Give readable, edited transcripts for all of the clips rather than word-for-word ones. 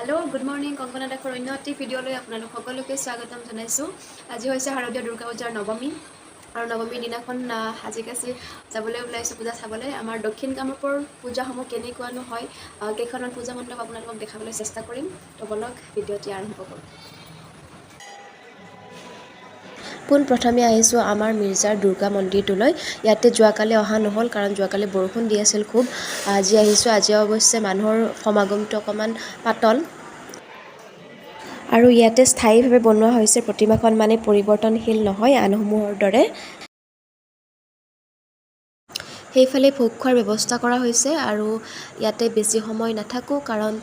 Hello' good morning Kankana দেশৰ অন্য এটি ভিডিঅ'লৈ আপোনালোক সকলোকে স্বাগতম জনাইছোঁ। আজি হৈছে শাৰদীয় দুৰ্গা পূজাৰ নৱমী আৰু নৱমীৰ দিনাখন সাজি কাচি যাবলৈ ওলাইছোঁ পূজা চাবলৈ। আমাৰ দক্ষিণ কামৰূপৰ পূজাসমূহ কেনেকুৱানো হয় কেইখনমান পূজা মণ্ডপ আপোনালোকক দেখাবলৈ চেষ্টা কৰিম। তো বলক ভিডিঅ'টি আৰম্ভ কৰোঁ। পোনপ্ৰথমে আহিছোঁ আমাৰ মিৰ্জাৰ দুৰ্গা মন্দিৰটোলৈ। ইয়াতে যোৱাকালি অহা নহ'ল কাৰণ যোৱাকালি বৰষুণ দি আছিল খুব। আজি আহিছোঁ। আজি অৱশ্যে মানুহৰ সমাগমটো অকণমান পাতল আৰু ইয়াতে স্থায়ীভাৱে বনোৱা হৈছে প্ৰতিমাখন, মানে পৰিৱৰ্তনশীল নহয় আনসমূহৰ দৰে। সেইফালে ভোগ খোৱাৰ ব্যৱস্থা কৰা হৈছে আৰু ইয়াতে বেছি সময় নাথাকোঁ কাৰণ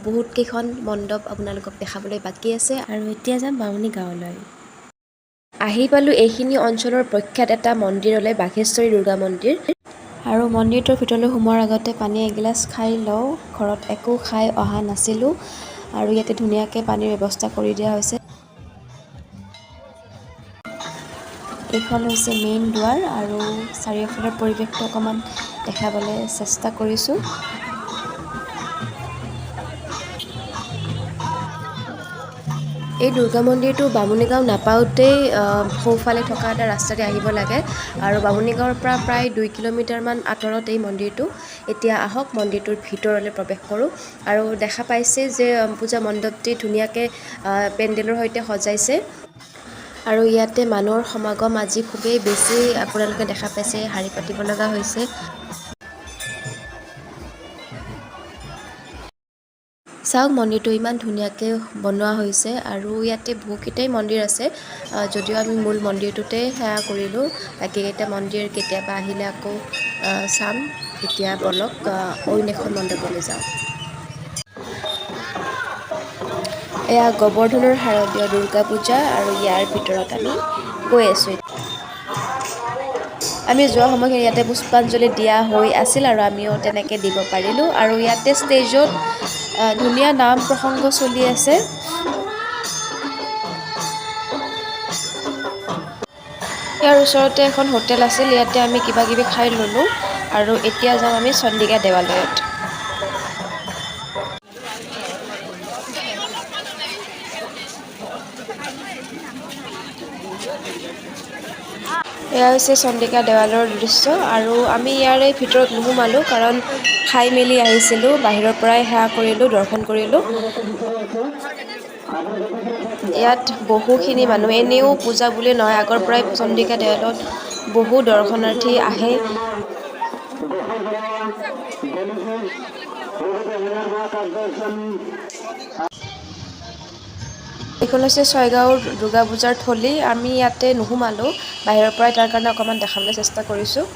বহুত কেইখন মণ্ডপ আপোনালোকক দেখাবলৈ বাকী আছে। আৰু এতিয়া যাম বামুণী গাঁৱলৈ। আহি পালোঁ এইখিনি অঞ্চলৰ প্ৰখ্যাত এটা মন্দিৰলৈ, বাঘেশ্বৰী দুৰ্গা মন্দিৰ। আৰু মন্দিৰটোৰ ভিতৰলৈ সোমোৱাৰ আগতে পানী এগিলাচ খাই লওঁ। ঘৰত একো খাই অহা নাছিলোঁ আৰু ইয়াতে ধুনীয়াকৈ পানীৰ ব্যৱস্থা কৰি দিয়া হৈছে। এইখন হৈছে মেইন দুৱাৰ আৰু চাৰিওফালৰ পৰিৱেশটো অকণমান দেখাবলৈ চেষ্টা কৰিছোঁ। এই দুৰ্গা মন্দিৰটো বামুণী গাঁও নাপাওঁতেই সোঁফালে থকা এটা ৰাস্তাতে আহিব লাগে আৰু বামুণী গাঁৱৰ পৰা প্ৰায় 2 কিলোমিটাৰমান আঁতৰত এই মন্দিৰটো। এতিয়া আহক মন্দিৰটোৰ ভিতৰলৈ প্ৰৱেশ কৰোঁ। আৰু দেখা পাইছে যে পূজা মণ্ডপটি ধুনীয়াকৈ পেণ্ডেলৰ সৈতে সজাইছে আৰু ইয়াতে মানুহৰ সমাগম আজি খুবেই বেছি। আপোনালোকে দেখা পাইছে শাৰী পাতিব লগা হৈছে। চাওক মন্দিৰটো ইমান ধুনীয়াকৈ বনোৱা হৈছে আৰু ইয়াতে বহুকেইটাই মন্দিৰ আছে। যদিও আমি মূল মন্দিৰটোতে সেৱা কৰিলোঁ, বাকীকেইটা মন্দিৰ কেতিয়াবা আহিলে আকৌ চাম। এতিয়া বলক অইন এখন মণ্ডপলৈ যাওঁ। এয়া গোবৰ্ধনৰ শাৰদীয় দুৰ্গা পূজা আৰু ইয়াৰ ভিতৰত আমি গৈ আছোঁ। আমি যোৱা সময়খিনি ইয়াতে পুষ্পাঞ্জলি দিয়া হৈ আছিল আৰু আমিও তেনেকৈ দিব পাৰিলোঁ। আৰু ইয়াতে ষ্টেজত ধুনীয়া নাম প্ৰসংগ চলি আছে। ইয়াৰ ওচৰতে এখন হোটেল আছিল, ইয়াতে আমি কিবা কিবি খাই ল'লোঁ আৰু এতিয়া যাম আমি চন্দিকা দেৱালয়ত। এয়া হৈছে চন্দিকা দেৱালয়ৰ দৃশ্য আৰু আমি ইয়াৰে ভিতৰত নোসোমালোঁ কাৰণ খাই মেলি আহিছিলোঁ, বাহিৰৰ পৰাই সেৱা কৰিলোঁ, দৰ্শন কৰিলোঁ। ইয়াত বহুখিনি মানুহ, এনেও পূজা বুলি নহয় আগৰ পৰাই চন্দিকা দেৱালয়ত বহু দৰ্শনাৰ্থী আহে। এইখন হৈছে ছয়গাঁৱৰ দুৰ্গা পূজাৰ থলী। আমি ইয়াতে নোসোমালোঁ, বাহিৰৰ পৰাই তাৰ কাৰণে অকণমান দেখাবলৈ চেষ্টা কৰিছোঁ।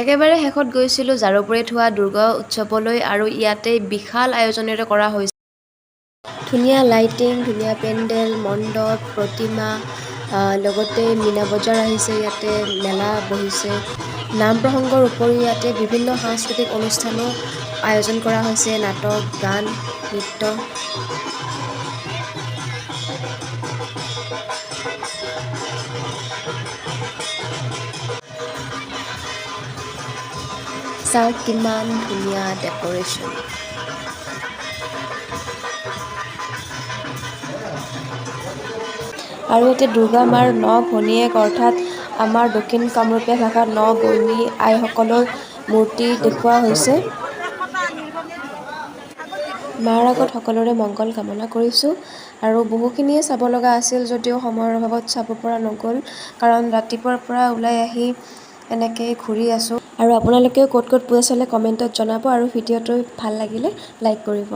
একেবাৰে শেষত গৈছিলোঁ জাৰুপৰিত হোৱা দুৰ্গা উৎসৱলৈ আৰু ইয়াতে বিশাল আয়োজনেৰে কৰা হৈছে। ধুনীয়া লাইটিং, ধুনীয়া পেণ্ডেল, মণ্ডপ, প্ৰতিমা, লগতে মীনা বজাৰ আহিছে, ইয়াতে মেলা বহিছে। নাম প্ৰসংগৰ উপৰিও ইয়াতে বিভিন্ন সাংস্কৃতিক অনুষ্ঠানো আয়োজন কৰা হৈছে, নাটক, গান, নৃত্য। চাওক কিমান ধুনীয়া ডেক'ৰেশ্যন। আৰু ইয়াতে দুৰ্গা মাৰ 9 ভনীয়েক, অৰ্থাৎ আমাৰ দক্ষিণ কামৰূপীয়া ভাষাত 9 বৈনী আইসকলৰ মূৰ্তি দেখুওৱা হৈছে। মাৰ আগত সকলোৰে মংগল কামনা কৰিছোঁ। আৰু বহুখিনিয়ে চাব লগা আছিল যদিও সময়ৰ অভাৱত চাব পৰা নগ'ল কাৰণ ৰাতিপুৱাৰ পৰা ওলাই আহি এনেকৈ ঘূৰি আছোঁ। আৰু আপোনালোকেও ক'ত ক'ত পূজা চালে কমেণ্টত জনাব আৰু ভিডিঅ'টো ভাল লাগিলে লাইক কৰিব।